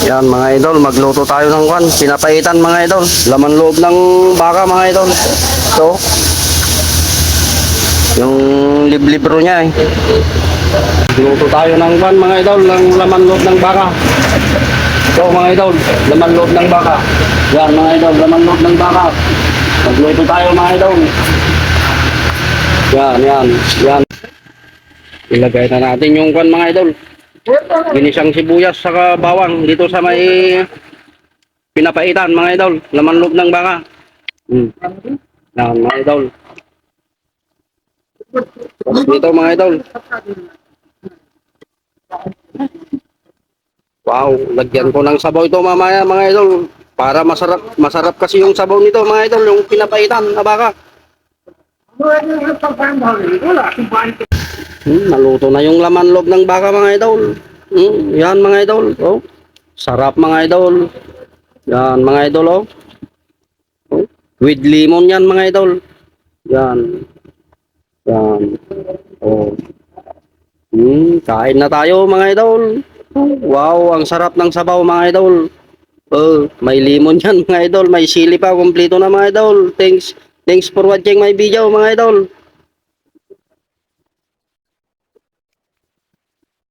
Yan mga idol, magluto tayo ng kwan. Pinapaitan mga idol. Laman loob ng baka mga idol. So, yung liblibro niya eh. Luto tayo ng kwan mga idol, ng laman loob ng baka. So mga idol, laman loob ng baka. Yan mga idol, laman loob ng baka. Magluto tayo mga idol. Yan. Ilagay na natin yung kwan mga idol. Ginisang sibuyas saka bawang dito sa may pinapaitan mga idol, laman loob ng baka. Yan mga idol. Dito mga idol. Wow, lagyan ko ng sabaw ito mamaya mga idol. Para masarap kasi yung sabaw nito mga idol, yung pinapaitan na baka. Naluto na yung laman loob ng baka mga idol. Yan mga idol. Oh, sarap mga idol. Yan mga idol oh. Oh, with lemon yan mga idol. Yan. Yan. Oh. Kain na tayo mga idol. Wow, ang sarap ng sabaw mga idol. Oh, may lemon yan mga idol, may sili pa, kumpleto na mga idol. Thanks for watching my video mga idol.